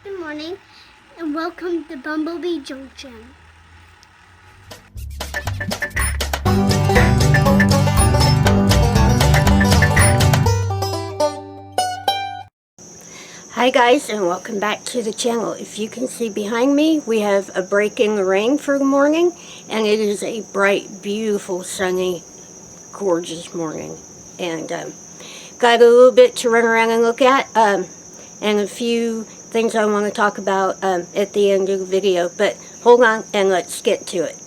Good morning and welcome to Bumblebee Junction. Hi guys, and welcome back to the channel. If you can see behind me, we have a break in the rain for the morning, and it is a bright, beautiful, sunny, gorgeous morning. And got a little bit to run around and look at, and a few things I want to talk about at the end of the video. But hold on and let's get to it.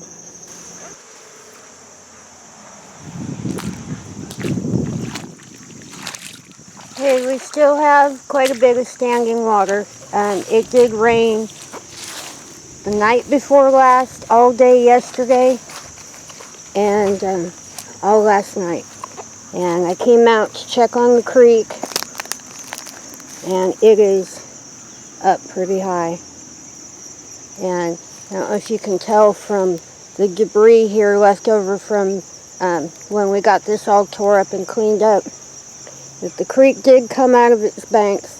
Okay, we still have quite a bit of standing water. It did rain the night before last, all day yesterday, and all last night. And I came out to check on the creek, and it is up pretty high. And I don't know if you can tell from the debris here left over from when we got this all tore up and cleaned up, that the creek did come out of its banks.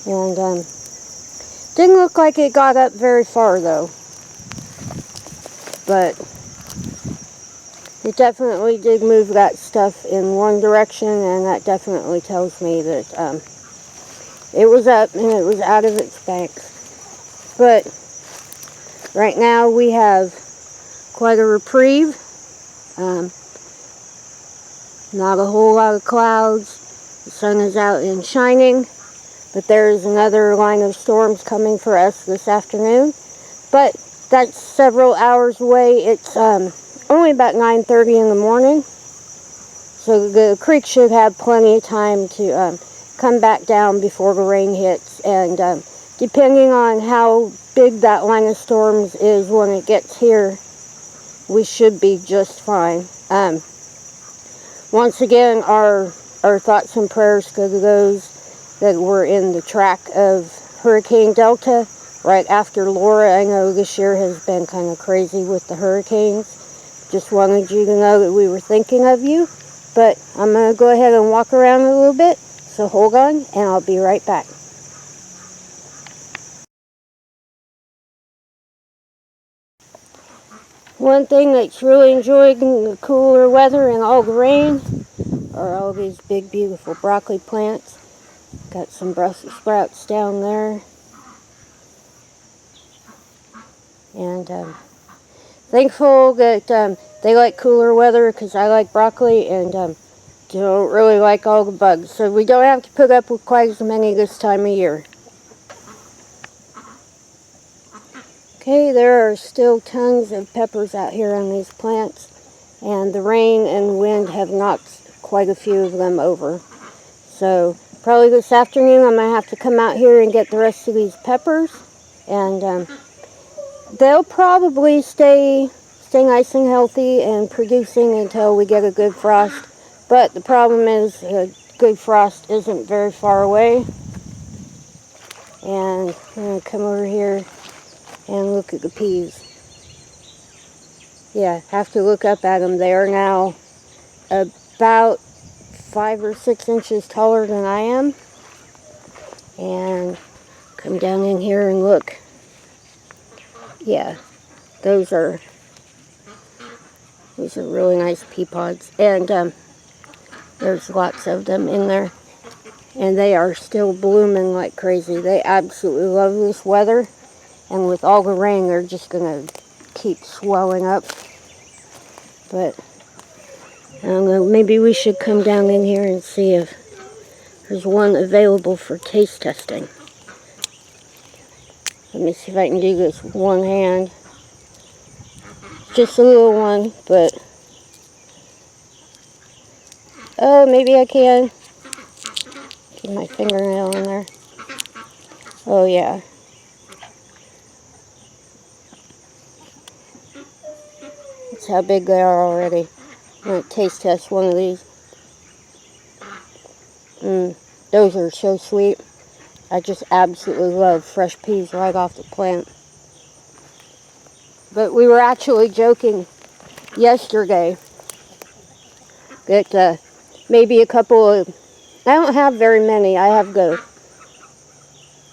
And didn't look like it got up very far though. But it definitely did move that stuff in one direction, and that definitely tells me that it was up and it was out of its banks. But right now we have quite a reprieve. Not a whole lot of clouds. The sun is out and shining, but there's another line of storms coming for us this afternoon. But that's several hours away. It's only about 9:30 in the morning, so the creek should have plenty of time to come back down before the rain hits. And depending on how big that line of storms is when it gets here, we should be just fine. Once again, our thoughts and prayers go to those that were in the track of Hurricane Delta right after Laura. I know this year has been kind of crazy with the hurricanes. Just wanted you to know that we were thinking of you. But I'm going to go ahead and walk around a little bit. So hold on, and I'll be right back. One thing that's really enjoying the cooler weather and all the rain are all these big, beautiful broccoli plants. Got some Brussels sprouts down there. And thankful that they like cooler weather, because I like broccoli and don't really like all the bugs. So we don't have to put up with quite as many this time of year. Okay, there are still tons of peppers out here on these plants, and the rain and wind have knocked quite a few of them over. So probably this afternoon I'm going to have to come out here and get the rest of these peppers, and they'll probably stay nice and healthy and producing until we get a good frost. But the problem is a good frost isn't very far away. And I'm going to come over here and look at the peas. Yeah, have to look up at them. They are now about 5 or 6 inches taller than I am. And come down in here and look. Yeah, those are really nice pea pods. And there's lots of them in there. And they are still blooming like crazy. They absolutely love this weather. And with all the rain, they're just going to keep swelling up. But I don't know, maybe we should come down in here and see if there's one available for taste testing. Let me see if I can do this with one hand. Just a little one, but oh, maybe I can. Get my fingernail in there. Oh yeah. That's how big they are already. I'm going to taste test one of these. Those are so sweet. I just absolutely love fresh peas right off the plant. But we were actually joking yesterday that maybe a couple of, I don't have very many. I have the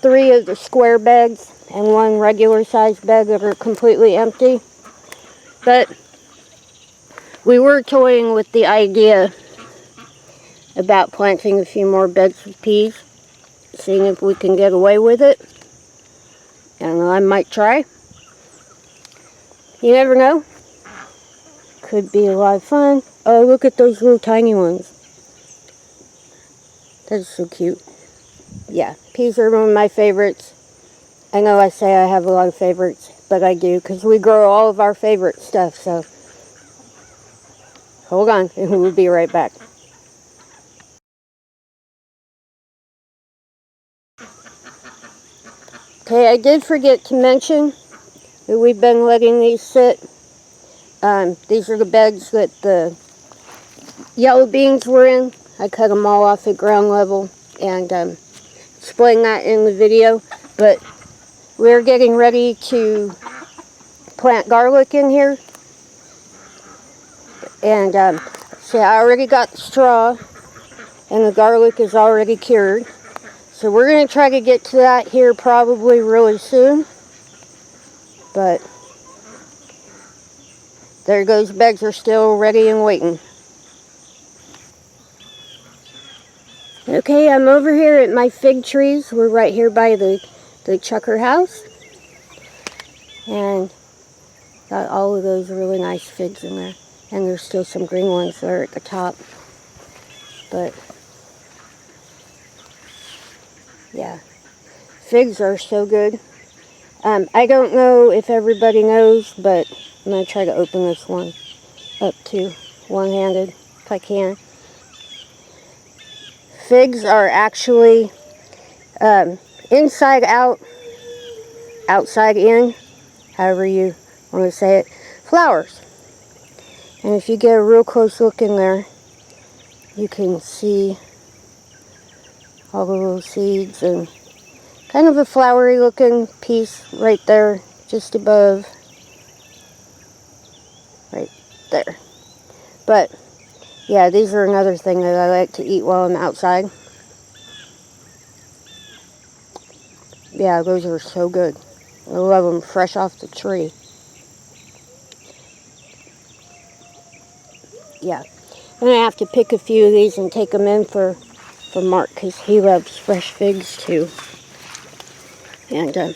3 of the square bags and 1 regular sized bag that are completely empty. But we were toying with the idea about planting a few more beds of peas, seeing if we can get away with it. I don't know, I might try. You never know. Could be a lot of fun. Oh, look at those little tiny ones. That's so cute. Yeah, peas are one of my favorites. I know I say I have a lot of favorites, but I do, because we grow all of our favorite stuff, so. Hold on, and we'll be right back. Okay, I did forget to mention that we've been letting these sit. These are the beds that the yellow beans were in. I cut them all off at ground level and explained that in the video. But we're getting ready to plant garlic in here. And see, I already got the straw and the garlic is already cured. So we're going to try to get to that here probably really soon. But there goes beds are still ready and waiting. Okay, I'm over here at my fig trees. We're right here by the Chucker house. And got all of those really nice figs in there. And there's still some green ones there at the top. But yeah, figs are so good. I don't know if everybody knows, but I'm going to try to open this one up too, one-handed, if I can. Figs are actually inside out, outside in, however you want to say it, flowers. And if you get a real close look in there, you can see all the little seeds and kind of a flowery looking piece right there, just above, right there. But yeah, these are another thing that I like to eat while I'm outside. Yeah, those are so good. I love them fresh off the tree. Yeah, I'm gonna have to pick a few of these and take them in for Mark, because he loves fresh figs too. And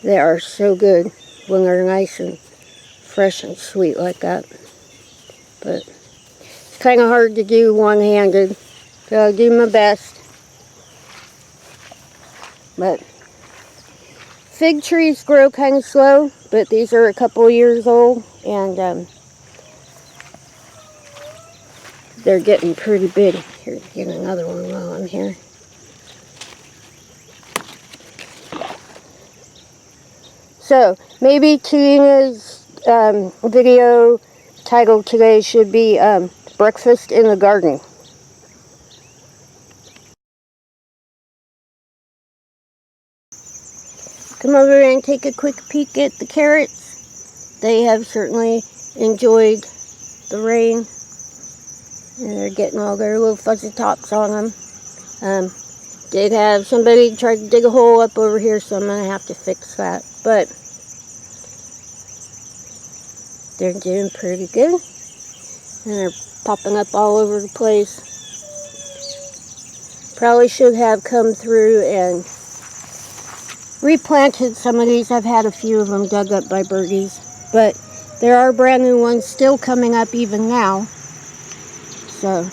they are so good when they're nice and fresh and sweet like that. But it's kind of hard to do one-handed, so I'll do my best. But fig trees grow kind of slow, but these are a couple years old, and they're getting pretty big. Here, get another one while I'm here. So, maybe Tina's video title today should be Breakfast in the Garden. Come over and take a quick peek at the carrots. They have certainly enjoyed the rain, and they're getting all their little fuzzy tops on them. Did have somebody try to dig a hole up over here, so I'm going to have to fix that. But they're doing pretty good, and they're popping up all over the place. Probably should have come through and replanted some of these. I've had a few of them dug up by birdies, but there are brand new ones still coming up even now. So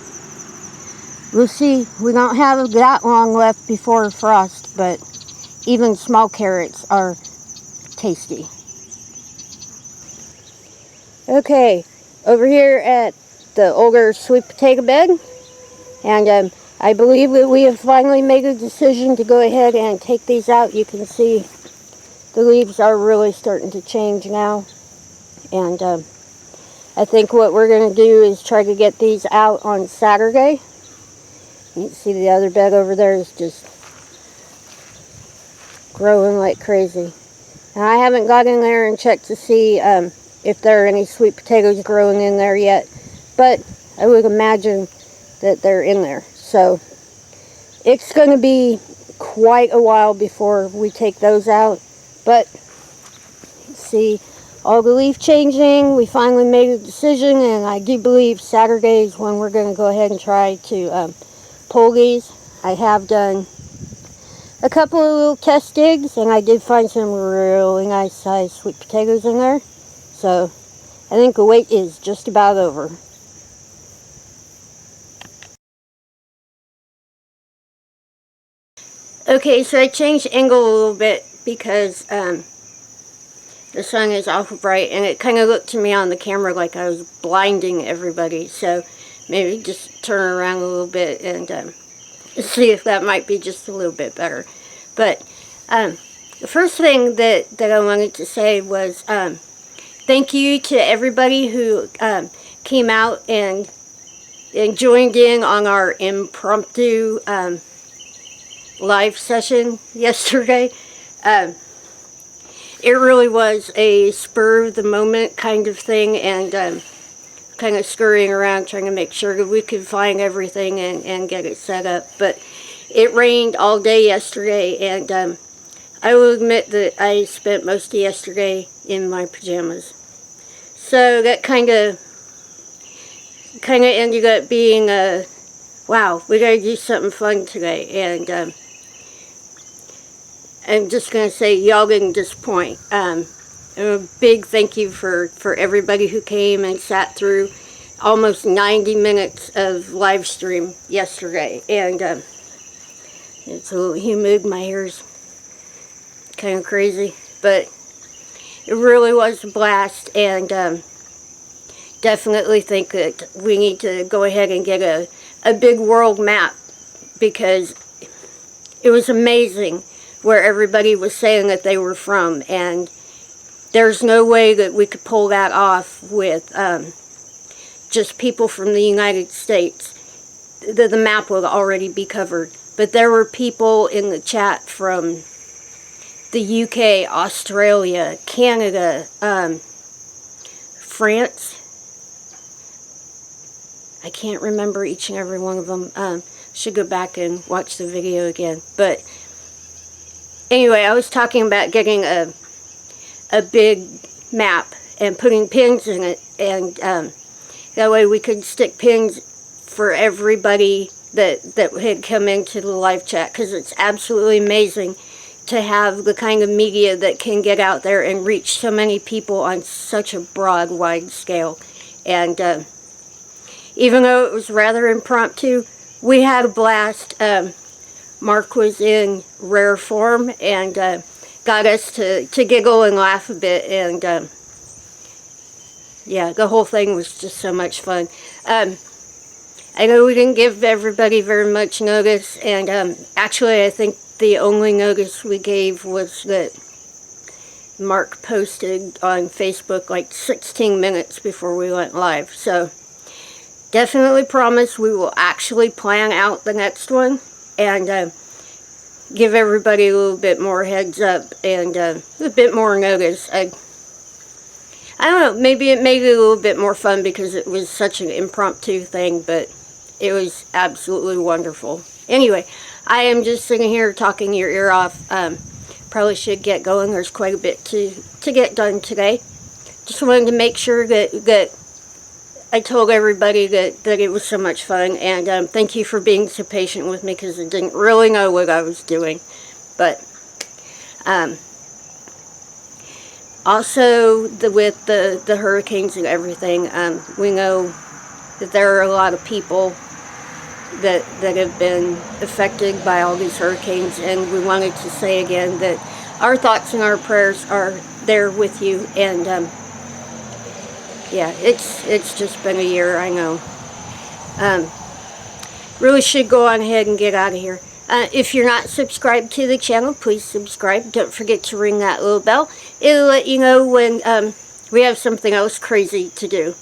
we'll see. We don't have that long left before frost, but even small carrots are tasty. Okay, over here at the older sweet potato bed, and I believe that we have finally made a decision to go ahead and take these out. You can see the leaves are really starting to change now, and I think what we're going to do is try to get these out on Saturday. You can see the other bed over there is just growing like crazy. Now, I haven't got in there and checked to see if there are any sweet potatoes growing in there yet, but I would imagine that they're in there. So it's going to be quite a while before we take those out. But see, all the leaf changing, we finally made a decision, and I do believe Saturday is when we're going to go ahead and try to pull these. I have done a couple of little test digs, and I did find some really nice sized sweet potatoes in there. So I think the wait is just about over. Okay, so I changed angle a little bit because the sun is awful bright, and it kind of looked to me on the camera like I was blinding everybody. So maybe just turn around a little bit and see if that might be just a little bit better. But the first thing that I wanted to say was thank you to everybody who came out and joined in on our impromptu live session yesterday. It really was a spur of the moment kind of thing, and kind of scurrying around trying to make sure that we could find everything and get it set up. But it rained all day yesterday, and I will admit that I spent most of yesterday in my pajamas. So that kind of ended up being wow, we gotta do something fun today. And I'm just going to say, y'all didn't disappoint. A big thank you for everybody who came and sat through almost 90 minutes of live stream yesterday. And it's a little humid. My hair's kind of crazy. But it really was a blast. And definitely think that we need to go ahead and get a big world map, because it was amazing where everybody was saying that they were from, and there's no way that we could pull that off with just people from the United States. The map will already be covered, but there were people in the chat from the UK, Australia, Canada, France. I can't remember each and every one of them. Should go back and watch the video again, but anyway, I was talking about getting a big map and putting pins in it, and that way we could stick pins for everybody that had come into the live chat, because it's absolutely amazing to have the kind of media that can get out there and reach so many people on such a broad, wide scale. And even though it was rather impromptu, we had a blast. Mark was in rare form and got us to giggle and laugh a bit, and yeah, the whole thing was just so much fun. I know we didn't give everybody very much notice, and actually I think the only notice we gave was that Mark posted on Facebook like 16 minutes before we went live. So definitely promise we will actually plan out the next one and give everybody a little bit more heads up and a bit more notice. I don't know, maybe it made it a little bit more fun because it was such an impromptu thing, but it was absolutely wonderful. Anyway, I am just sitting here talking your ear off. Probably should get going. There's quite a bit to get done today. Just wanted to make sure that I told everybody that it was so much fun, and thank you for being so patient with me, because I didn't really know what I was doing. But also with the hurricanes and everything, we know that there are a lot of people that have been affected by all these hurricanes, and we wanted to say again that our thoughts and our prayers are there with you. And yeah, it's just been a year, I know. Really should go on ahead and get out of here. If you're not subscribed to the channel, please subscribe. Don't forget to ring that little bell. It'll let you know when we have something else crazy to do.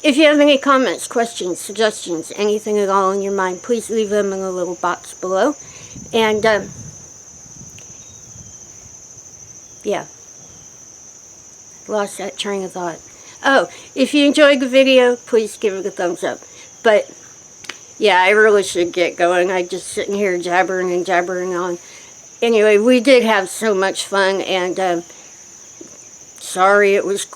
If you have any comments, questions, suggestions, anything at all on your mind, please leave them in the little box below. And yeah, lost that train of thought. Oh, if you enjoyed the video, please give it a thumbs up. But Yeah, I really should get going. I'm just sitting here jabbering and jabbering on. Anyway, we did have so much fun, and sorry it was,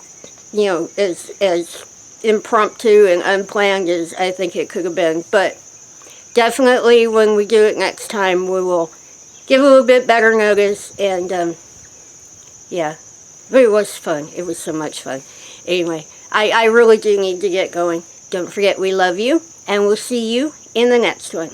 as impromptu and unplanned as I think it could have been. But definitely when we do it next time, we will give a little bit better notice, and yeah, but it was fun. It was so much fun. Anyway, I really do need to get going. Don't forget we love you, and we'll see you in the next one.